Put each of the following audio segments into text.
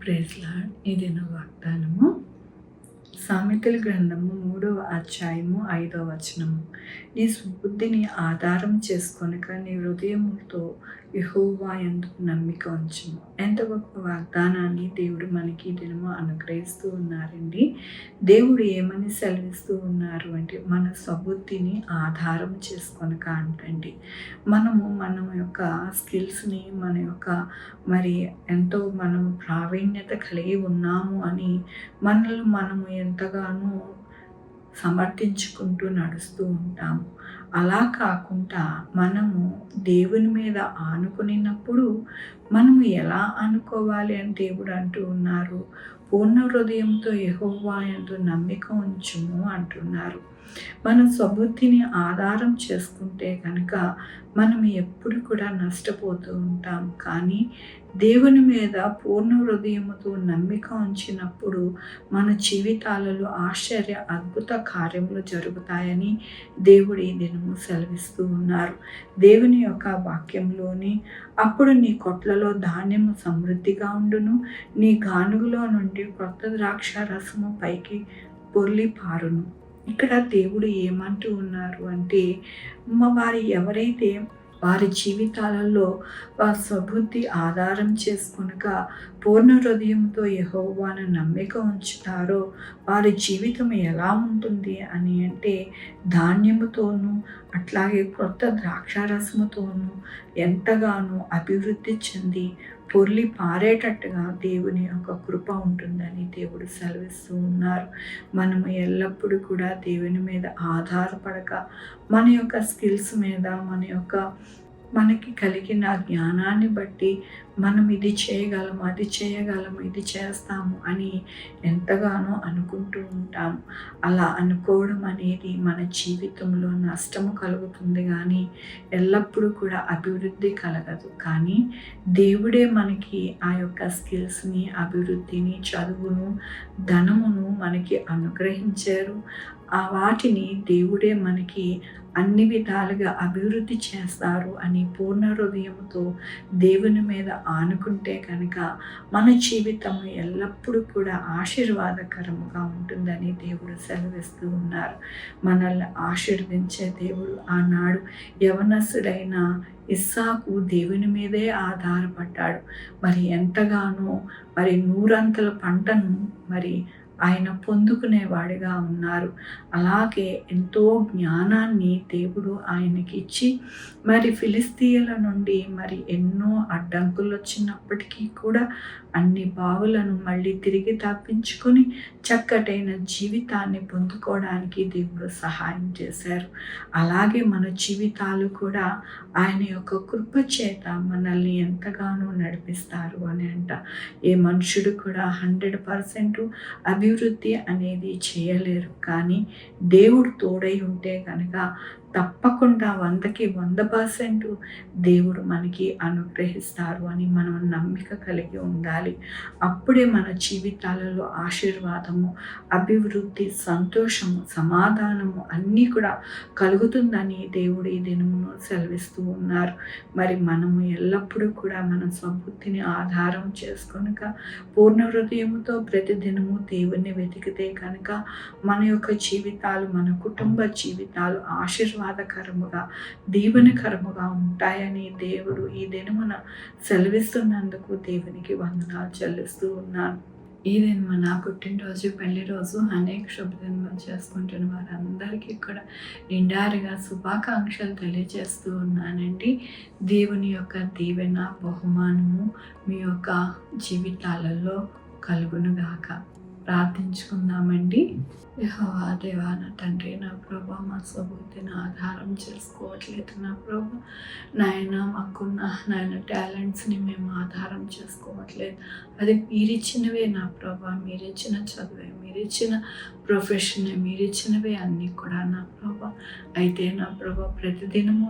Praise lord. ఇది నా వాగ్దానము. సామెతల గ్రంథము 3వ అధ్యాయము 5వ వచనము. నీ సుబుద్ధిని ఆధారం చేసుకొనక నీ హృదయముతో యెహోవా యందు నమ్మిక ఉంచుము. ఎంత గొప్ప వాగ్దానాన్ని దేవుడు మనకి దినము అనుగ్రహిస్తూ ఉన్నారండి. దేవుడు ఏమని సెలవిస్తూ ఉన్నారు అంటే, మన సుబుద్ధిని ఆధారం చేసుకొనక అంటండి. మన యొక్క స్కిల్స్ని, మన యొక్క ఎంతో మనం ప్రావీణ్యత కలిగి ఉన్నాము అని మనల్ని మనము ఎంతగానో సమర్థించుకుంటూ నడుస్తూ ఉంటాము. అలా కాకుండా మనము దేవుని మీద ఆనుకునినప్పుడు మనము ఎలా అనుకోవాలి అని దేవుడు అంటూ ఉన్నారు. పూర్ణ హృదయంతో యెహోవా యందు నమ్మిక ఉంచుము అంటున్నారు. మనం స్వబుద్ధిని ఆధారం చేసుకుంటే కనుక మనం ఎప్పుడు కూడా నష్టపోతూ ఉంటాం. కానీ దేవుని మీద పూర్ణ హృదయముతో నమ్మిక ఉంచినప్పుడు మన జీవితాలలో ఆశ్చర్య అద్భుత కార్యములు జరుగుతాయని దేవుడు ఈ దినము సెలవిస్తూ ఉన్నారు. దేవుని యొక్క వాక్యంలోని అప్పుడు నీ కొట్లలో ధాన్యము సమృద్ధిగా ఉండును, నీ గానుగులో నుండి కొత్త ద్రాక్ష రసము పైకి పొర్లి పారును. ఇక్కడ దేవుడు ఏమంటూ ఉన్నారు అంటే, ఎవరైతే వారి జీవితాలలో వారి స్వబుద్ధి ఆధారం చేసుకొనక పూర్ణ హృదయంతో యెహోవాను నమ్మిక ఉంచుతారో వారి జీవితం ఎలా ఉంటుంది అని అంటే, ధాన్యముతోనూ అట్లాగే కొత్త ద్రాక్షారసముతోనూ ఎంతగానో అభివృద్ధి చెంది పొర్లి పారేటట్టుగా దేవుని యొక్క కృప ఉంటుందని దేవుడు సెలవిస్తూ ఉన్నారు. మనము ఎల్లప్పుడూ కూడా దేవుని మీద ఆధారపడక మన యొక్క స్కిల్స్ మీద మనకి కలిగిన జ్ఞానాన్ని బట్టి మనం ఇది చేయగలము, అది చేయగలము, ఇది చేస్తాము అని ఎంతగానో అనుకుంటూ ఉంటాము. అలా అనుకోవడం అనేది మన జీవితంలో నష్టము కలుగుతుంది కానీ ఎల్లప్పుడూ కూడా అభివృద్ధి కలగదు. కానీ దేవుడే మనకి ఆ యొక్క స్కిల్స్ని, అభివృద్ధిని, చదువును, ధనమును మనకి అనుగ్రహించారు. ఆ వాటిని దేవుడే మనకి అన్ని విధాలుగా అభివృద్ధి చేస్తారు అని పూర్ణ హృదయంతో దేవుని మీద ఆనుకుంటే కనుక మన జీవితం ఎల్లప్పుడూ కూడా ఆశీర్వాదకరముగా ఉంటుందని దేవుడు సెలవిస్తూ ఉన్నారు. మనల్ని ఆశీర్వదించే దేవుడు. ఆనాడు యవనస్తుడైన ఇస్సాకు దేవుని మీదే ఆధారపడ్డాడు. ఎంతగానో నూరంతల పంటను ఆయన పొందుకునేవాడిగా ఉన్నారు. అలాగే ఎంతో జ్ఞానాన్ని దేవుడు ఆయనకి ఇచ్చి ఫిలిస్తీయుల నుండి ఎన్నో అడ్డంకులు వచ్చినప్పటికీ కూడా అన్ని బావులను మళ్ళీ తిరిగి తప్పించుకొని చక్కటైన జీవితాన్ని పొందుకోవడానికి దేవుడు సహాయం చేశారు. అలాగే మన జీవితాలు కూడా ఆయన యొక్క కృప చేత మనల్ని ఎంతగానో నడిపిస్తారు అని అంట. ఏ మనుషుడు కూడా 100% అభివృద్ధి అనేది చేయలేరు. కానీ దేవుడు తోడై ఉంటే కనుక తప్పకుండా 100కి 100% దేవుడు మనకి అనుగ్రహిస్తారు అని మనం నమ్మిక కలిగి ఉండాలి. అప్పుడే మన జీవితాలలో ఆశీర్వాదము, అభివృద్ధి, సంతోషము, సమాధానము అన్నీ కూడా కలుగుతుందని దేవుడు ఈ దినమును సెలవిస్తూ ఉన్నారు. మనము ఎల్లప్పుడూ కూడా మన స్వబుద్ధిని ఆధారం చేసుకొనక పూర్ణ హృదయముతో ప్రతిదినము దేవుణ్ణి వెతికితే కనుక మన యొక్క జీవితాలు, మన కుటుంబ జీవితాలు ఆశీర్వాదకరముగా, దీవెనకరముగా ఉంటాయని దేవుడు ఈ దినమున సెలవిస్తున్నందుకు దేవునికి వందనాలు చెల్లిస్తూ ఉన్నాను. ఈ దినము నా పుట్టినరోజు, పెళ్లి రోజు, అనేక శుభదినములు చేసుకుంటున్న వారందరికీ కూడా నిండారుగా శుభాకాంక్షలు తెలియజేస్తూ ఉన్నానండి. దేవుని యొక్క దీవెన, బహుమానము మీ యొక్క జీవితాలలో కలుగునుగాక. ప్రార్థించుకుందామండి. యెహోవా దేవా, నా తండ్రి, నా ప్రభా, మా స్వబుద్ధిని ఆధారం చేసుకోవట్లేదు నా ప్రభా. మాకున్న టాలెంట్స్ని మేము ఆధారం చేసుకోవట్లేదు. అది మీరిచ్చినవే నా ప్రభా. మీరిచ్చిన చదువే, మీరిచ్చిన ప్రొఫెషనే, మీరిచ్చినవే అన్నీ కూడా నా ప్రభా. అయితే నా ప్రభా, ప్రతిదినము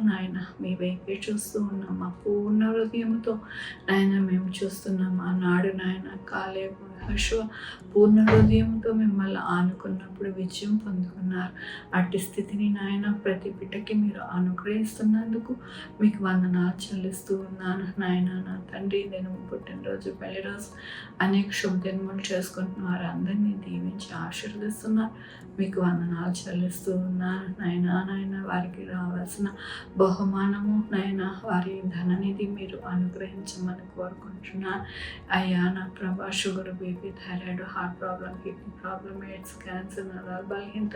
మీ వైపే చూస్తూ ఉన్నాం. మా పూర్ణ హృదయంతో మేము చూస్తున్నాం. ఆనాడు కాలేబు, యెహోషువ పూర్ణ హృదయంతో మిమ్మల్ని ఆనుకున్నప్పుడు ఇప్పుడు విజయం పొందుకున్నారు. అట్టి స్థితిని నాయన ప్రతి బిడ్డకి మీరు అనుగ్రహిస్తున్నందుకు మీకు వందనాలు చెల్లిస్తూ ఉన్నాను. నాయన నా తండ్రి నేను పుట్టినరోజు, పెళ్లి రోజు అనేక శుభదినములు చేసుకుంటున్న వారందరినీ దీవించి ఆశీర్వదిస్తున్నారు. మీకు వందనాలు చెల్లిస్తూ ఉన్నాను. నాయన వారికి రావాల్సిన బహుమానము నాయన వారి ధననిధి మీరు అనుగ్రహించమని కోరుకుంటున్నాను. అయ్యా నా ప్రభా, sugar, BP, thyroid, heart problem, kidney problem, AIDS, cancer, నరాల బలహీనత,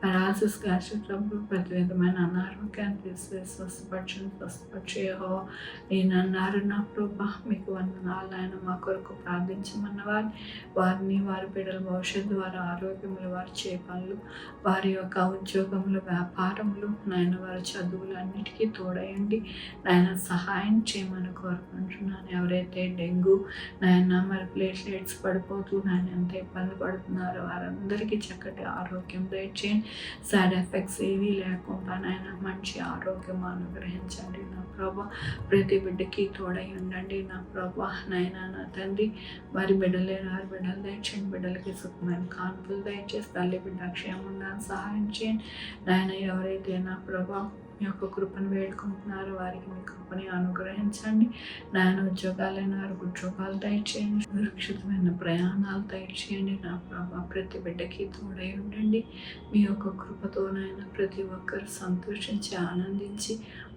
పెరాలసిస్, గ్యాస్ట్రిక్ ట్రబుల్, ప్రతి విధమైన అనారోగ్యాన్ని తీసివేసి స్వస్థపరిచేయో నేనన్నారు. నా ప్రభా మీకు వందనాలు. ఆయన మా కొరకు ప్రార్థించమన్న వారిని వారి బిడ్డల భవిష్యత్తు, వారి ఆరోగ్యములు, వారి చేపలు, వారి యొక్క ఉద్యోగములు, వ్యాపారములు, నాయన వారి చదువులు అన్నిటికీ తోడయండి. నాయన సహాయం చేయమని కోరుకుంటున్నాను. ఎవరైతే డెంగ్యూ నాయన మరి ప్లేట్లెట్స్ పడిపోతూ నాయన ఎంత ఇబ్బంది పడుతున్నారో వారందరికీ చక్కటి ఆరోగ్యం దయచేయండి. సైడ్ ఎఫెక్ట్స్ ఏవీ లేకుండా నాయన మంచి ఆరోగ్యం అనుగ్రహించండి. నా ప్రభా ప్రతి బిడ్డకి తోడై ఉండండి. నా ప్రభా నాయన నా తండ్రి వారి బిడ్డలేని వారి బిడ్డలు దయచేయండి. బిడ్డలకి సుఖమైన కాన్పులు దయచేసి తల్లి బిడ్డ క్షేమం ఉండడానికి సహాయం చేయండి. నాయన ఎవరైతే నా ప్రభా మీ యొక్క కృపను వేడుకుంటున్నారు వారికి మీ కృపని అనుగ్రహించండి. నాయన ఉద్యోగాలైన వారికి ఉద్యోగాలు దయచేయండి. సురక్షితమైన ప్రయాణాలు దయచేయండి. నా ప్రభా ప్రతి బిడ్డకి తోడై ఉండండి. మీ యొక్క కృపతోనైనా ప్రతి ఒక్కరు సంతోషించి ఆనందించి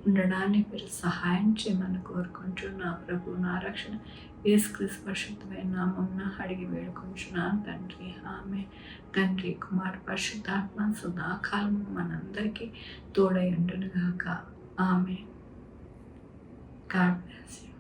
ఉండడానికి మీరు సహాయం చేయమని కోరుకుంటున్నా. ప్రభు నా రక్షణ యేసుక్రీస్తు పరిశుద్ధమైన నామమున అడిగి వేడుకుంటున్నాను తండ్రి. ఆమె తండ్రి, కుమార్, పరిశుద్ధాత్మ సదాకాలము మనందరికీ తోడై ఉండును గాక. ఆమె. God bless you.